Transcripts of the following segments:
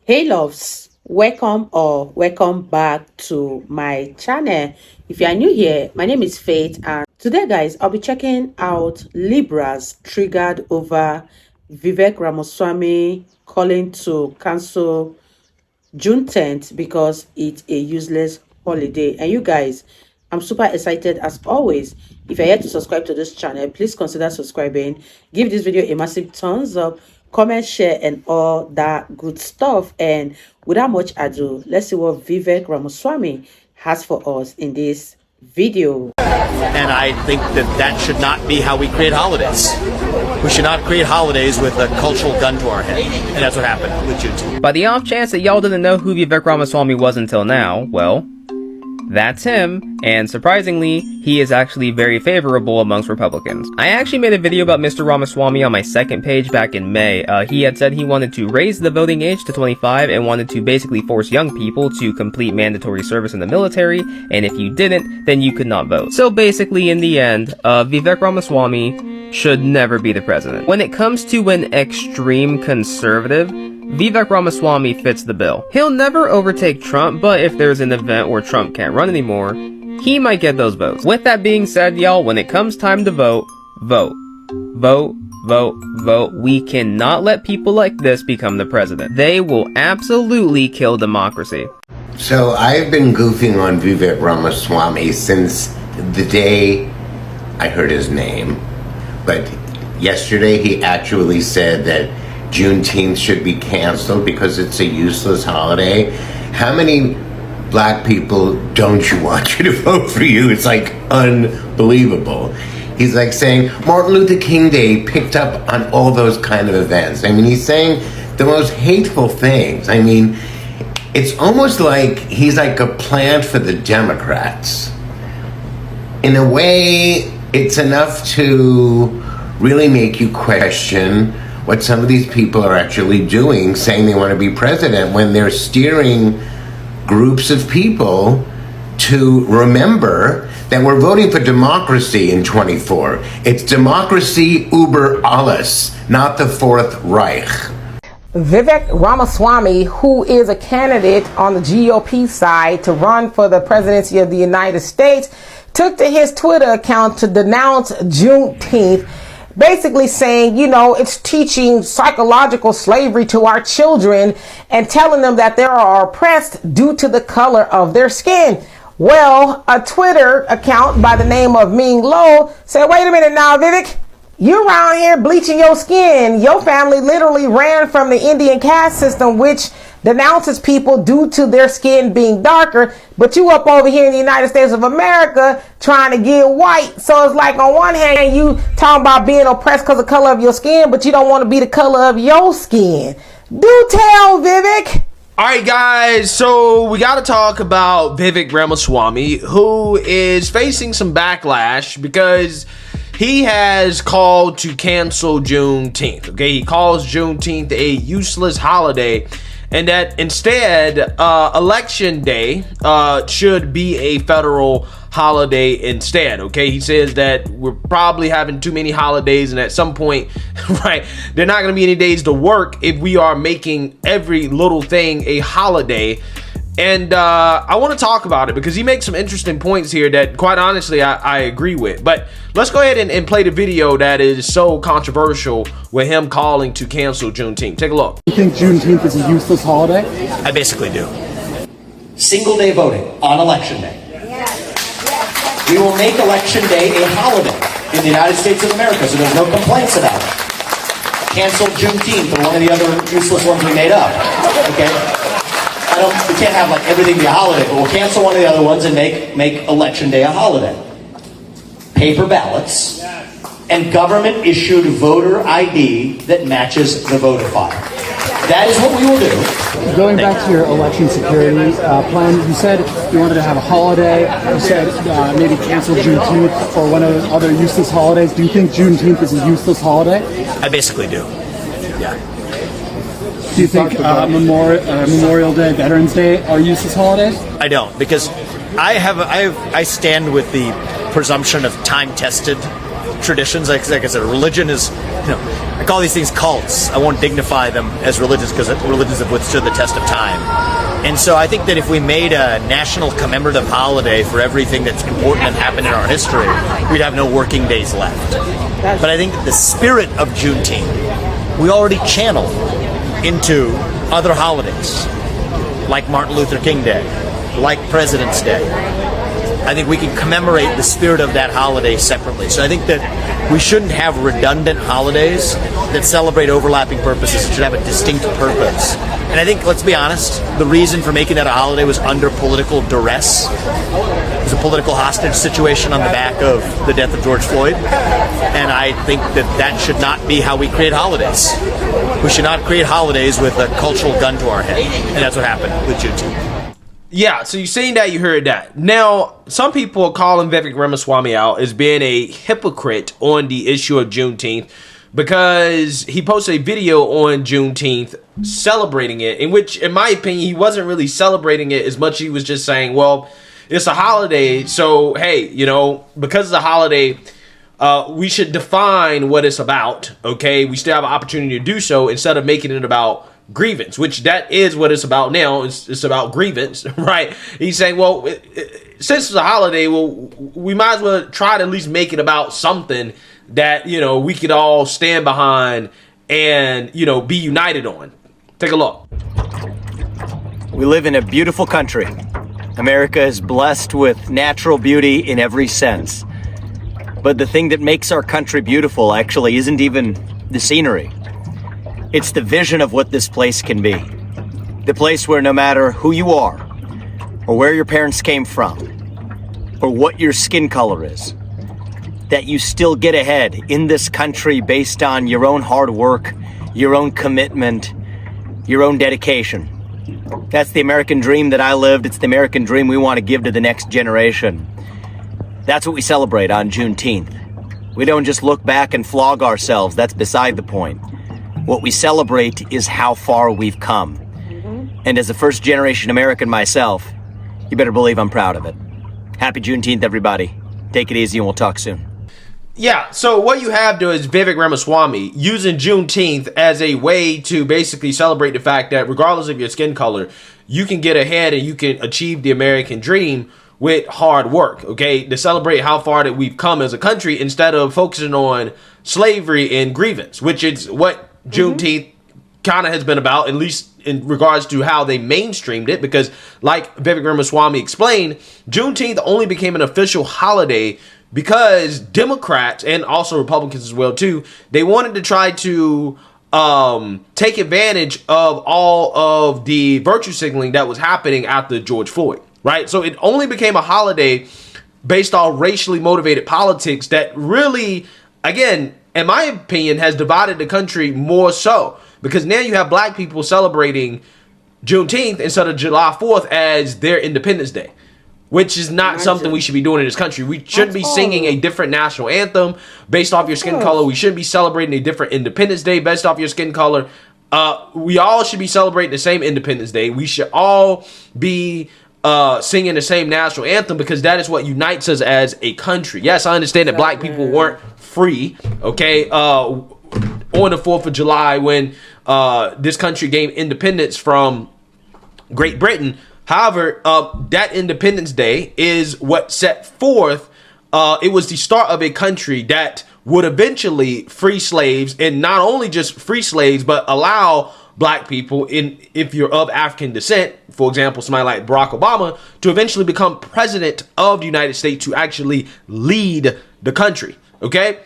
Hey loves, welcome back to my channel. If you are new here, my name is Faith, and today guys I'll be checking out Libras triggered over Vivek Ramaswamy calling to cancel Juneteenth because it's a useless holiday. And you guys, I'm super excited as always. If you're here to subscribe to this channel, please consider subscribing. Give this video a massive thumbs up, comment, share, and all that good stuff. And without much ado, let's see what Vivek Ramaswamy has for us in this video. And I think that should not be how we create holidays. We should not create holidays with a cultural gun to our head. And that's what happened with Juneteenth. By the off chance that y'all didn't know who Vivek Ramaswamy was until now, well, that's him, and surprisingly, he is actually very favorable amongst Republicans. I actually made a video about Mr. Ramaswamy on my second page back in May. He had said he wanted to raise the voting age to 25 and wanted to basically force young people to complete mandatory service in the military, and if you didn't, then you could not vote. So basically, in the end, Vivek Ramaswamy should never be the president. When it comes to an extreme conservative, Vivek Ramaswamy fits the bill. He'll never overtake Trump, but if there's an event where Trump can't run anymore, he might get those votes. With that being said, y'all, when it comes time to vote, vote. Vote, vote, vote. We cannot let people like this become the president. They will absolutely kill democracy. So I've been goofing on Vivek Ramaswamy since the day I heard his name. But yesterday he actually said that Juneteenth should be canceled because it's a useless holiday. How many black people don't you want you to vote for you? It's like unbelievable. He's like saying Martin Luther King Day picked up on all those kind of events. I mean, he's saying the most hateful things. I mean, it's almost like he's like a plant for the Democrats. In a way, it's enough to really make you question what some of these people are actually doing, saying they want to be president when they're steering groups of people to remember that we're voting for democracy in 24. It's democracy über alles, not the Fourth Reich. Vivek Ramaswamy, who is a candidate on the GOP side to run for the presidency of the United States, took to his Twitter account to denounce Juneteenth, basically saying, you know, it's teaching psychological slavery to our children and telling them that they are oppressed due to the color of their skin. Well, a Twitter account by the name of Ming Lo said, wait a minute now, Vivek, you're around here bleaching your skin. Your family literally ran from the Indian caste system, which denounces people due to their skin being darker, but you up over here in the United States of America trying to get white. So it's like on one hand you talking about being oppressed because of the color of your skin, but you don't want to be the color of your skin. Do tell, Vivek. Alright guys, so we gotta talk about Vivek Ramaswamy, who is facing some backlash because he has called to cancel Juneteenth. Okay, he calls Juneteenth a useless holiday, and that instead, Election Day should be a federal holiday instead, okay? He says that we're probably having too many holidays, and at some point, right, there are not going to be any days to work if we are making every little thing a holiday. And I want to talk about it because he makes some interesting points here that, quite honestly, I agree with. But let's go ahead and play the video that is so controversial with him calling to cancel Juneteenth. Take a look. You think Juneteenth is a useless holiday? I basically do. Single day voting on Election Day. We will make Election Day a holiday in the United States of America, so there's no complaints about it. Cancel Juneteenth or one of the other useless ones we made up. Okay? We can't have like everything be a holiday, but we'll cancel one of the other ones and make Election Day a holiday. Paper ballots and government issued voter ID that matches the voter file. That is what we will do. Going back to your election security plan, you said you wanted to have a holiday. You said maybe cancel Juneteenth or one of the other useless holidays. Do you think Juneteenth is a useless holiday? I basically do. Yeah. Do you think Memorial Day, Veterans Day are useless holidays? I don't, because I stand with the presumption of time-tested traditions. Like I said, religion is, I call these things cults. I won't dignify them as religions because religions have withstood the test of time. And so I think that if we made a national commemorative holiday for everything that's important and happened in our history, we'd have no working days left. But I think that the spirit of Juneteenth, we already channel into other holidays, like Martin Luther King Day, like President's Day. I think we can commemorate the spirit of that holiday separately. So I think that we shouldn't have redundant holidays that celebrate overlapping purposes. It should have a distinct purpose. And I think, let's be honest, the reason for making that a holiday was under political duress. It was a political hostage situation on the back of the death of George Floyd. And I think that that should not be how we create holidays. We should not create holidays with a cultural gun to our head. And that's what happened with Juneteenth. Yeah, so you've seen that, you heard that. Now, some people are calling Vivek Ramaswamy out as being a hypocrite on the issue of Juneteenth because he posted a video on Juneteenth celebrating it, in which, in my opinion, he wasn't really celebrating it as much as he was just saying, well, it's a holiday, so, hey, because it's a holiday, we should define what it's about, okay? We still have an opportunity to do so instead of making it about grievance, which that is what it's about now. It's about grievance, right? He's saying, well, since it's a holiday, well, we might as well try to at least make it about something that, we could all stand behind and, be united on. Take a look. We live in a beautiful country. America is blessed with natural beauty in every sense. But the thing that makes our country beautiful actually isn't even the scenery. It's the vision of what this place can be. The place where no matter who you are, or where your parents came from, or what your skin color is, that you still get ahead in this country based on your own hard work, your own commitment, your own dedication. That's the American dream that I lived. It's the American dream we want to give to the next generation. That's what we celebrate on Juneteenth. We don't just look back and flog ourselves. That's beside the point. What we celebrate is how far we've come. And as a first-generation American myself, you better believe I'm proud of it. Happy Juneteenth, everybody. Take it easy and we'll talk soon. Yeah, so what you have to is Vivek Ramaswamy using Juneteenth as a way to basically celebrate the fact that regardless of your skin color, you can get ahead and you can achieve the American dream with hard work, okay? To celebrate how far that we've come as a country instead of focusing on slavery and grievance, which is what Juneteenth kind of has been about, at least in regards to how they mainstreamed it, because like Vivek Ramaswamy explained, Juneteenth only became an official holiday because Democrats and also Republicans as well too, they wanted to try to take advantage of all of the virtue signaling that was happening after George Floyd, right? So it only became a holiday based on racially motivated politics that really, again, in my opinion, has divided the country more so. Because now you have black people celebrating Juneteenth instead of July 4th as their Independence Day, which is not something we should be doing in this country. We shouldn't be singing a different national anthem based off your skin color. We shouldn't be celebrating a different Independence Day based off your skin color. We all should be celebrating the same Independence Day. We should all be singing the same national anthem because that is what unites us as a country. Yes, I understand that black people weren't free, okay, on the 4th of July when this country gained independence from Great Britain. However, that Independence Day is what set forth, it was the start of a country that would eventually free slaves, and not only just free slaves, but allow black people, if you're of African descent, for example, somebody like Barack Obama, to eventually become president of the United States to actually lead the country. Okay,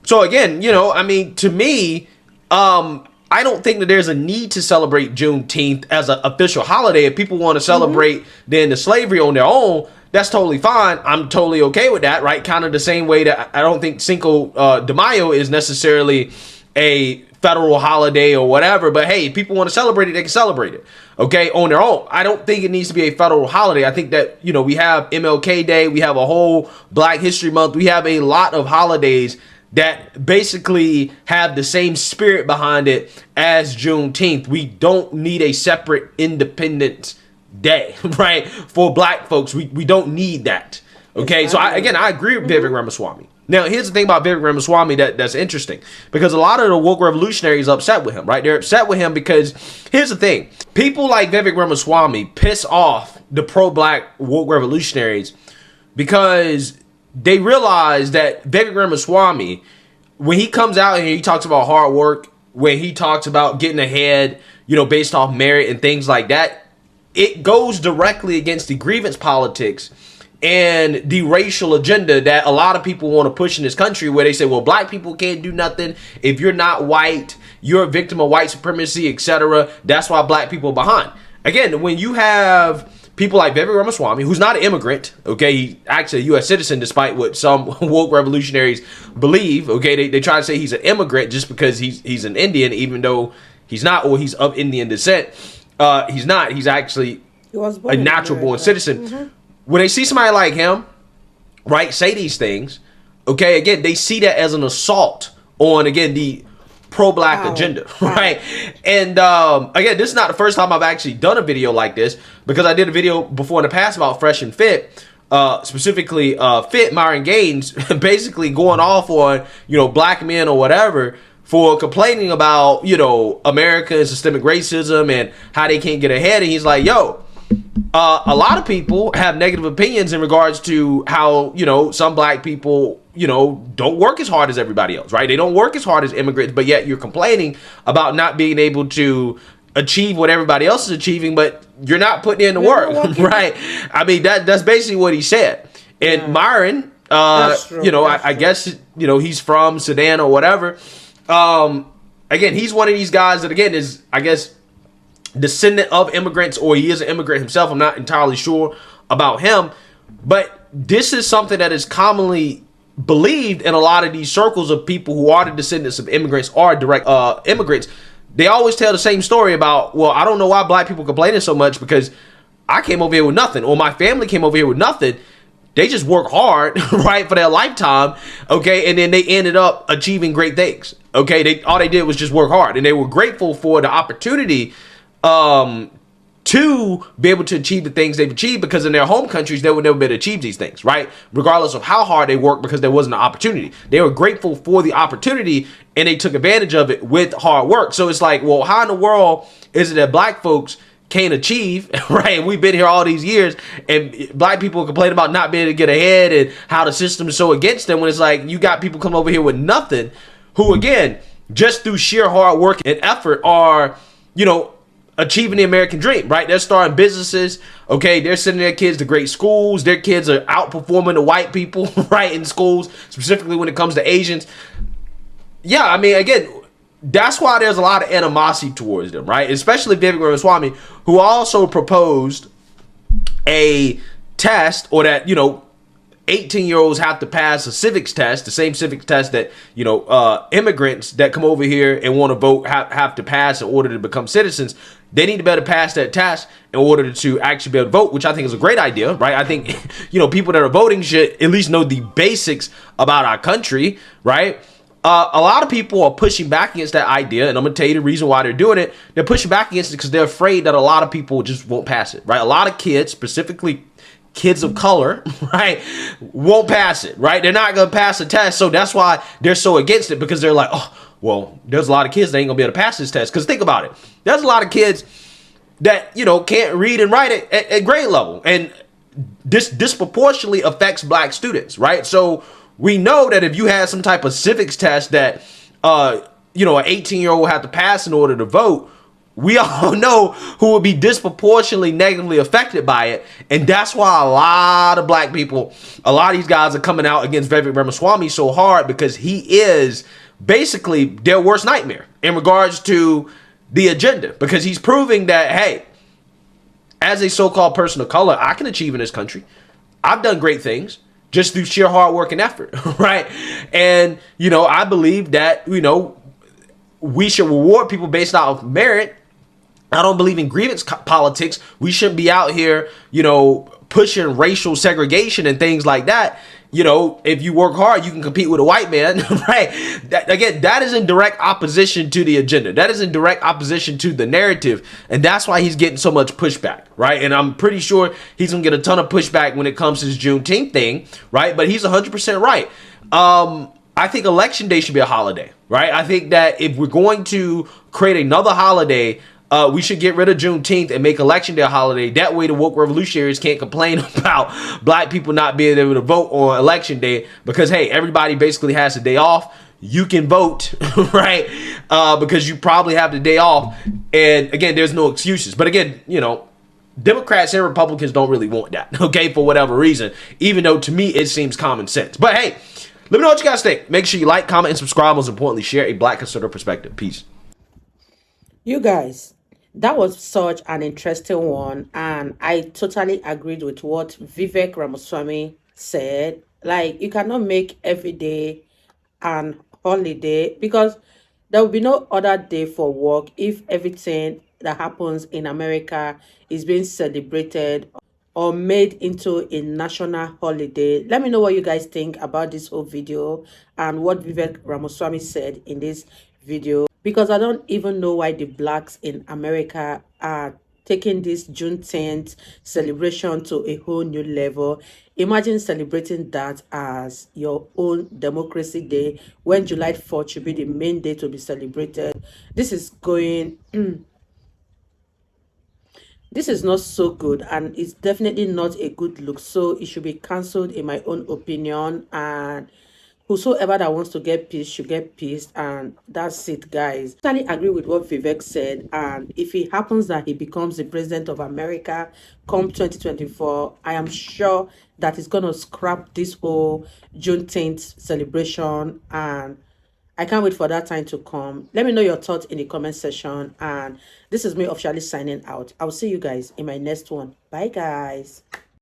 so again, to me, I don't think that there's a need to celebrate Juneteenth as an official holiday. If people want to celebrate then the slavery on their own, that's totally fine. I'm totally okay with that, right? Kind of the same way that I don't think Cinco de Mayo is necessarily a federal holiday or whatever. But hey, if people want to celebrate it, they can celebrate it, okay, on their own. I don't think it needs to be a federal holiday. I think that, we have MLK Day. We have a whole Black History Month. We have a lot of holidays that basically have the same spirit behind it as Juneteenth. We don't need a separate Independence Day, right? For black folks, we don't need that. Okay, so I agree with Vivek Ramaswamy. Now, here's the thing about Vivek Ramaswamy that's interesting, because a lot of the woke revolutionaries are upset with him, right? They're upset with him because here's the thing. People like Vivek Ramaswamy piss off the pro-black woke revolutionaries because they realize that Vivek Ramaswamy, when he comes out and he talks about hard work, when he talks about getting ahead, based off merit and things like that, it goes directly against the grievance politics and the racial agenda that a lot of people want to push in this country, where they say, well, black people can't do nothing. If you're not white, you're a victim of white supremacy, etc. That's why black people are behind. Again, when you have people like Vivek Ramaswamy, who's not an immigrant, okay, he's actually a U.S. citizen, despite what some woke revolutionaries believe, okay, they try to say he's an immigrant just because he's an Indian, even though he's not, or he's of Indian descent. He's not. He's actually a natural-born citizen. Mm-hmm. When they see somebody like him, right, say these things, okay, again, they see that as an assault on, again, the pro-black agenda, right? And again, this is not the first time I've actually done a video like this, because I did a video before in the past about Fresh and Fit, specifically Fit, Myron Gaines, basically going off on, black men or whatever for complaining about, America and systemic racism and how they can't get ahead. And he's like, yo, a lot of people have negative opinions in regards to how, some black people, don't work as hard as everybody else, right? They don't work as hard as immigrants, but yet you're complaining about not being able to achieve what everybody else is achieving, but you're not putting in the work, right? I mean, that's basically what he said. And Myron, I guess, he's from Sudan or whatever. Again, he's one of these guys that, again, is, I guess, descendant of immigrants, or he is an immigrant himself. I'm not entirely sure about him, but this is something that is commonly believed in a lot of these circles of people who are the descendants of immigrants or direct immigrants. They always tell the same story about, well, I don't know why black people complaining so much, because I came over here with nothing, or my family came over here with nothing. They just work hard, right, for their lifetime, okay, and then they ended up achieving great things, okay? All they did was just work hard, and they were grateful for the opportunity to be able to achieve the things they've achieved, because in their home countries, they would never be able to achieve these things, right? Regardless of how hard they worked, because there wasn't an opportunity. They were grateful for the opportunity, and they took advantage of it with hard work. So it's like, well, how in the world is it that black folks can't achieve, right? We've been here all these years, and black people complain about not being able to get ahead and how the system is so against them, when it's like you got people come over here with nothing who, again, just through sheer hard work and effort are, achieving the American dream, right? They're starting businesses, okay? They're sending their kids to great schools. Their kids are outperforming the white people, right, in schools, specifically when it comes to Asians. Yeah, I mean, again, that's why there's a lot of animosity towards them, right? Especially Vivek Ramaswamy, who also proposed a test, or that, 18-year-olds have to pass a civics test, the same civics test that, immigrants that come over here and want to vote have to pass in order to become citizens. They need to better pass that test in order to actually be able to vote, which I think is a great idea, right? I think, people that are voting should at least know the basics about our country, right? A lot of people are pushing back against that idea, and I'm going to tell you the reason why they're doing it. They're pushing back against it because they're afraid that a lot of people just won't pass it, right? A lot of kids, specifically kids of color, right, won't pass it, right? They're not going to pass the test, so that's why they're so against it, because they're like, oh, well, there's a lot of kids that ain't going to be able to pass this test. Because think about it. There's a lot of kids that, can't read and write at grade level, and this disproportionately affects black students, right? So we know that if you had some type of civics test that, an 18-year-old would have to pass in order to vote, we all know who would be disproportionately negatively affected by it. And that's why a lot of black people, a lot of these guys are coming out against Vivek Ramaswamy so hard, because he is basically their worst nightmare in regards to the agenda, because he's proving that, hey, as a so-called person of color, I can achieve in this country. I've done great things just through sheer hard work and effort, right? And, I believe that, we should reward people based off of merit. I don't believe in grievance politics. We shouldn't be out here, pushing racial segregation and things like that. If you work hard, you can compete with a white man, right? That is in direct opposition to the agenda. That is in direct opposition to the narrative. And that's why he's getting so much pushback, right? And I'm pretty sure he's going to get a ton of pushback when it comes to this Juneteenth thing, right? But he's 100% right. I think Election Day should be a holiday, right? I think that if we're going to create another holiday, we should get rid of Juneteenth and make Election Day a holiday. That way the woke revolutionaries can't complain about black people not being able to vote on Election Day because, hey, everybody basically has a day off. You can vote, right? Because you probably have the day off. And again, there's no excuses. But again, you know, Democrats and Republicans don't really want that, okay, for whatever reason, even though to me it seems common sense. But hey, let me know what you guys think. Make sure you like, comment, and subscribe. Most importantly, share a black conservative perspective. Peace. You guys, that was such an interesting one, and I totally agreed with what Vivek Ramaswamy said. Like, you cannot make every day an holiday because there will be no other day for work if everything that happens in America is being celebrated or made into a national holiday. Let me know what you guys think about this whole video and what Vivek Ramaswamy said in this video, because I don't even know why the blacks in America are taking this Juneteenth celebration to a whole new level. Imagine celebrating that as your own Democracy Day when July 4th should be the main day to be celebrated. This is going this is not so good, and it's definitely not a good look, so it should be cancelled in my own opinion. And whosoever that wants to get peace should get peace, and that's it, guys. I totally agree with what Vivek said, and if it happens that he becomes the president of America come 2024, I am sure that he's gonna scrap this whole Juneteenth celebration, and I can't wait for that time to come. Let me know your thoughts in the comment section. And this is me officially signing out. I'll see you guys in my next one. Bye, guys.